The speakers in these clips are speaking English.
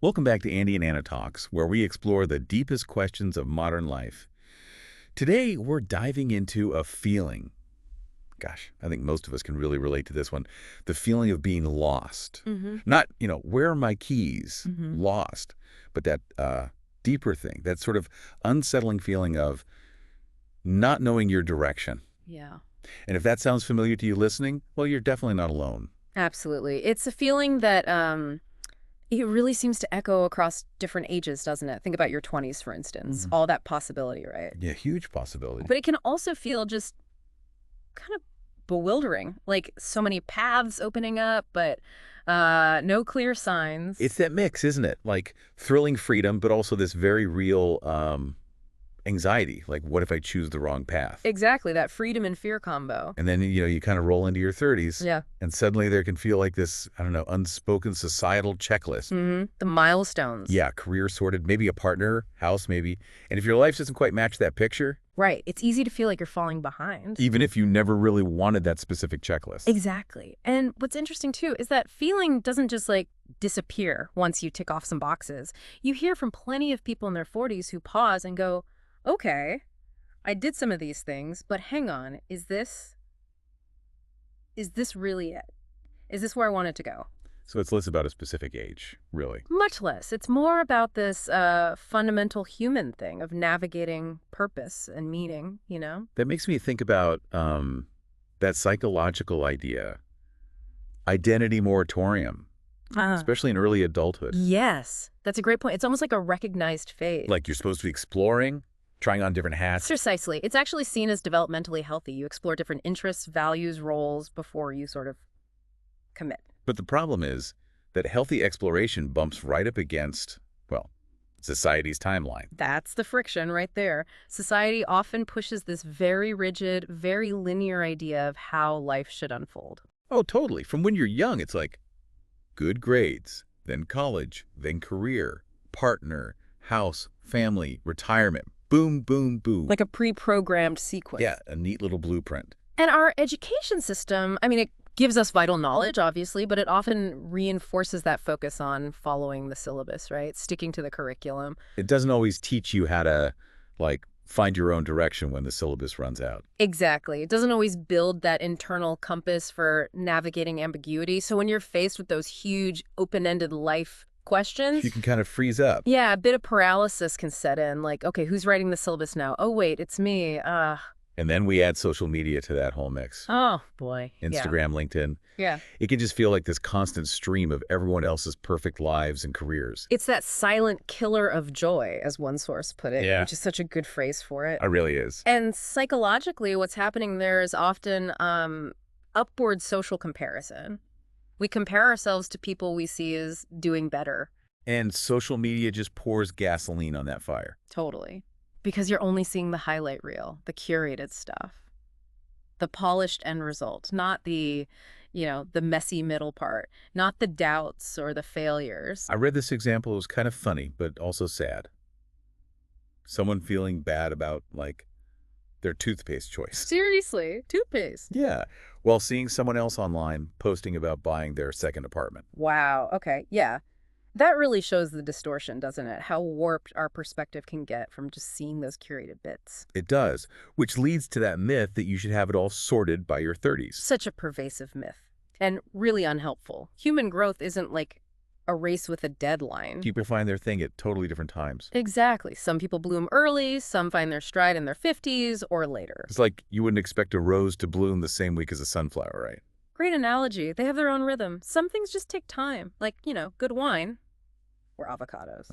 Welcome back to Andy and Anna Talks, where we explore the deepest questions of modern life. Today, we're diving into a feeling. Gosh, I think most of us can really relate to this one. The feeling of being lost. hmm Not, where are my keys? hmm Lost. But that deeper thing, that sort of unsettling feeling of not knowing your direction. Yeah, And if that sounds familiar to you listening, well, you're definitely not alone. absolutely. It's a feeling that it really seems to echo across different ages, doesn't it? Think about your 20s, for instance. Mhm. All that possibility, right? Yeah, huge possibility. But it can also feel just kind of bewildering, like so many paths opening up, but no clear signs. It's that mix, isn't it? Like thrilling freedom, but also this very real anxiety. Like, what if I choose the wrong path? Exactly, that freedom and fear combo. And then, you kind of roll into your 30s, Yeah. and suddenly there can feel like this, I don't know, unspoken societal checklist. The milestones. Yeah, career sorted, maybe a partner, house maybe. And if your life doesn't quite match that picture, Right. It's easy to feel like you're falling behind. even if you never really wanted that specific checklist. Exactly. And what's interesting too is that feeling doesn't just like disappear once you tick off some boxes. You hear from plenty of people in their 40s who pause and go, okay, I did some of these things, but hang on, is this really it? Is this where I wanted to go? So it's less about a specific age, really. Much less. It's more about this fundamental human thing of navigating purpose and meaning. That makes me think about that psychological idea, identity moratorium, especially in early adulthood. Yes, that's a great point. It's almost like a recognized phase. Like you're supposed to be exploring, trying on different hats. Precisely. It's actually seen as developmentally healthy. You explore different interests, values, roles before you sort of commit. But the problem is that healthy exploration bumps right up against, well, society's timeline. That's the friction right there. Society often pushes this very rigid, very linear idea of how life should unfold. Oh, totally. From when you're young, it's like good grades, then college, then career, partner, house, family, retirement. Boom, boom, boom. Like a pre-programmed sequence. Yeah, a neat little blueprint. And our education system, I mean, it gives us vital knowledge, obviously, but it often reinforces that focus on following the syllabus, right? Sticking to the curriculum. It doesn't always teach you how to, like, find your own direction when the syllabus runs out. Exactly. It doesn't always build that internal compass for navigating ambiguity. So when you're faced with those huge open-ended life questions, You can kind of freeze up. yeah, a bit of paralysis can set in. Like, okay, who's writing the syllabus now? Oh, wait, it's me. And then we add social media to that whole mix. Oh, boy. Instagram, LinkedIn. Yeah. It can just feel like this constant stream of everyone else's perfect lives and careers. It's that silent killer of joy, as one source put it, Yeah. which is such a good phrase for it. It really is. And psychologically, what's happening there is often upward social comparison. We compare ourselves to people we see as doing better. And social media just pours gasoline on that fire. Totally. Because you're only seeing the highlight reel, the curated stuff, the polished end result, not the messy middle part, not the doubts or the failures. I read this example. It was kind of funny, but also sad. Someone feeling bad about, like, their toothpaste choice. Seriously, toothpaste. Yeah, while seeing someone else online posting about buying their second apartment. Wow. Okay. Yeah. That really shows the distortion, doesn't it? How warped our perspective can get from just seeing those curated bits. It does, which leads to that myth that you should have it all sorted by your 30s. Such a pervasive myth and really unhelpful. Human growth isn't like a race with a deadline. People find their thing at totally different times. Exactly. Some people bloom early, some find their stride in their 50s or later. It's like you wouldn't expect a rose to bloom the same week as a sunflower, right? Great analogy. They have their own rhythm. Some things just take time, like, good wine or avocados.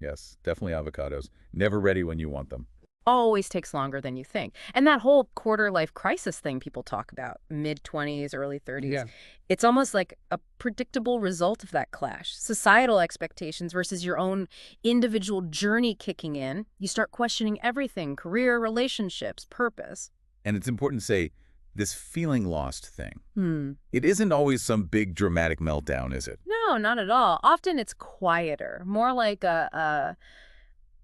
Yes, definitely avocados. Never ready when you want them. Always takes longer than you think. And that whole quarter life crisis thing people talk about, mid-20s, early 30s, Yeah. it's almost like a predictable result of that clash. Societal expectations versus your own individual journey kicking in. You start questioning everything, career, relationships, purpose. And it's important to say, this feeling lost thing, it isn't always some big dramatic meltdown, is it? No, not at all. Often it's quieter, more like a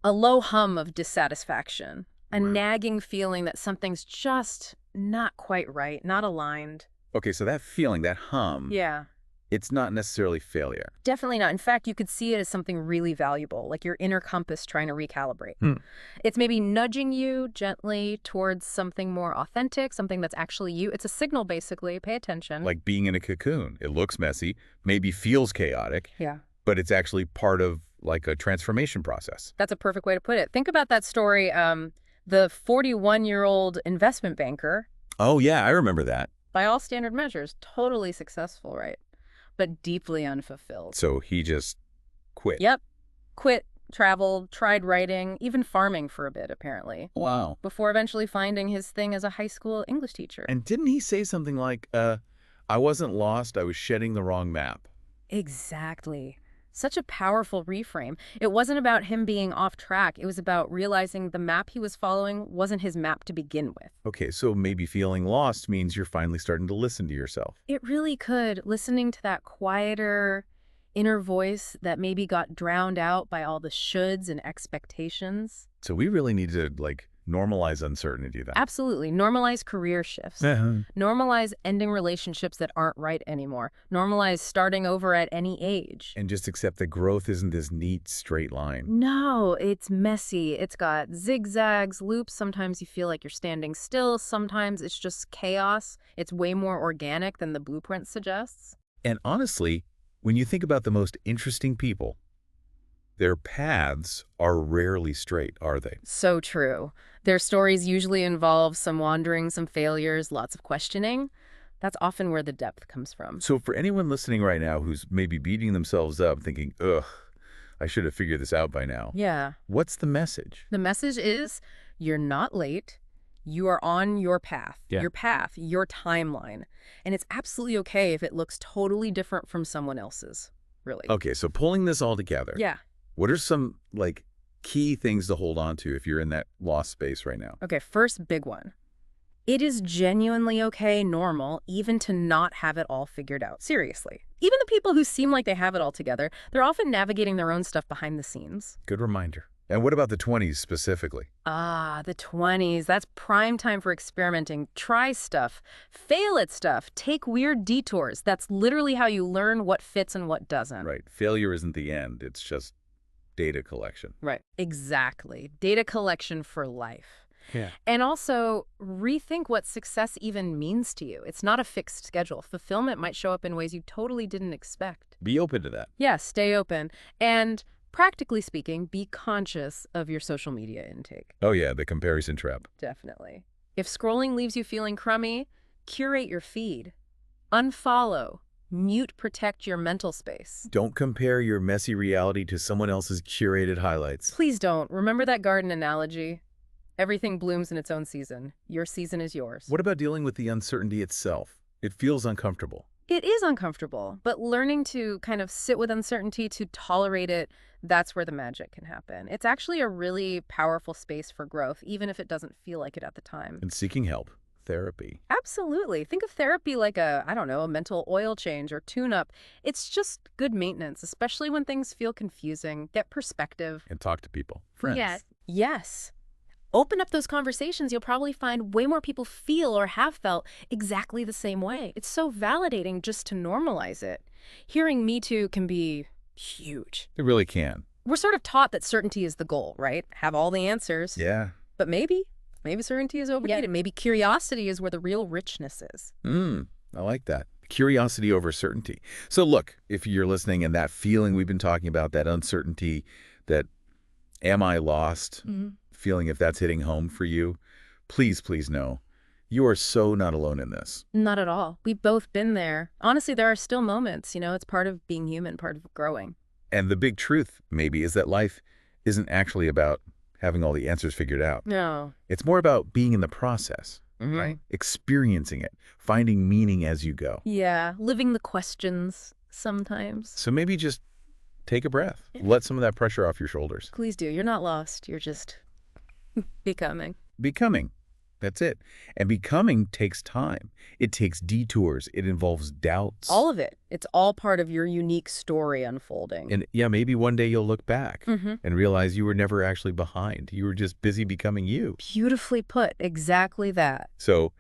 low hum of dissatisfaction, a Wow. nagging feeling that something's just not quite right, not aligned. Okay, so that feeling, that hum, Yeah. It's not necessarily failure. Definitely not. In fact, you could see it as something really valuable, like your inner compass trying to recalibrate. Hmm. It's maybe nudging you gently towards something more authentic, something that's actually you. It's a signal, basically. Pay attention. Like being in a cocoon. It looks messy, maybe feels chaotic, Yeah. but it's actually part of like a transformation process. That's a perfect way to put it. Think about that story, the 41-year-old investment banker, Oh, yeah, I remember that. by all standard measures, totally successful, right? But deeply unfulfilled. So he just quit. Yep. Quit, traveled, tried writing, even farming for a bit, apparently, Wow. before eventually finding his thing as a high school English teacher. And didn't he say something like, I wasn't lost, I was shedding the wrong map? Exactly. Such a powerful reframe. It wasn't about him being off track. It was about realizing the map he was following wasn't his map to begin with. Okay, so maybe feeling lost means you're finally starting to listen to yourself. It really could. Listening to that quieter inner voice that maybe got drowned out by all the shoulds and expectations. So we really need to, like, normalize uncertainty then. Absolutely. Normalize career shifts. Normalize ending relationships that aren't right anymore. Normalize starting over at any age. And just accept that growth isn't this neat, straight line. No, it's messy. It's got zigzags, loops. Sometimes you feel like you're standing still. Sometimes it's just chaos. It's way more organic than the blueprint suggests. And honestly, when you think about the most interesting people, their paths are rarely straight, are they? So true. Their stories usually involve some wandering, some failures, lots of questioning. That's often where the depth comes from. So for anyone listening right now who's maybe beating themselves up thinking, ugh, I should have figured this out by now. Yeah. What's the message? The message is you're not late. You are on your path, your timeline. And it's absolutely okay if it looks totally different from someone else's, really. Okay, so pulling this all together. Yeah. What are some, like, key things to hold on to if you're in that lost space right now? Okay, first big one. It is genuinely okay, normal, even to not have it all figured out. Seriously. Even the people who seem like they have it all together, they're often navigating their own stuff behind the scenes. Good reminder. And what about the 20s specifically? Ah, the 20s. That's prime time for experimenting. Try stuff. Fail at stuff. Take weird detours. That's literally how you learn what fits and what doesn't. Right. Failure isn't the end. It's just data collection. Right. Exactly. Data collection for life. Yeah. And also, rethink what success even means to you. It's not a fixed schedule. Fulfillment might show up in ways you totally didn't expect. Be open to that. Yeah, stay open. And practically speaking, be conscious of your social media intake. Oh, yeah, the comparison trap. Definitely. If scrolling leaves you feeling crummy, curate your feed. Unfollow. Mute protect your mental space. Don't compare your messy reality to someone else's curated highlights. Please don't. Remember that garden analogy? Everything blooms in its own season. Your season is yours. What about dealing with the uncertainty itself? It feels uncomfortable. It is uncomfortable, but learning to kind of sit with uncertainty, to tolerate it, that's where the magic can happen. It's actually a really powerful space for growth, even if it doesn't feel like it at the time. And seeking help. Therapy. Absolutely. Think of therapy like a mental oil change or tune-up. It's just good maintenance, especially when things feel confusing. Get perspective. And talk to people. Friends. Yes. Open up those conversations. You'll probably find way more people feel or have felt exactly the same way. It's so validating just to normalize it. Hearing Me Too can be huge. It really can. We're sort of taught that certainty is the goal, right? Have all the answers. Yeah. But maybe certainty is overrated. Yeah. Maybe curiosity is where the real richness is. I like that. Curiosity over certainty. So look, if you're listening and that feeling we've been talking about, that uncertainty, that am I lost feeling, if that's hitting home for you, please know you are so not alone in this. Not at all. We've both been there. Honestly, there are still moments, it's part of being human, part of growing. And the big truth, maybe, is that life isn't actually about having all the answers figured out. No. It's more about being in the process, right? Experiencing it, finding meaning as you go. Yeah, living the questions sometimes. So maybe just take a breath. Let some of that pressure off your shoulders. Please do. You're not lost. You're just becoming. Becoming. That's it. And becoming takes time. It takes detours. It involves doubts. All of it. It's all part of your unique story unfolding. And yeah, maybe one day you'll look back and realize you were never actually behind. You were just busy becoming you. Beautifully put. Exactly that. So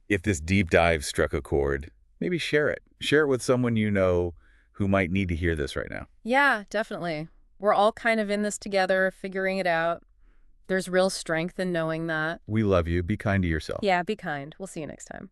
if this deep dive struck a chord, maybe share it. Share it with someone you know who might need to hear this right now. Yeah, definitely. We're all kind of in this together, figuring it out. There's real strength in knowing that. We love you. Be kind to yourself. Yeah, be kind. We'll see you next time.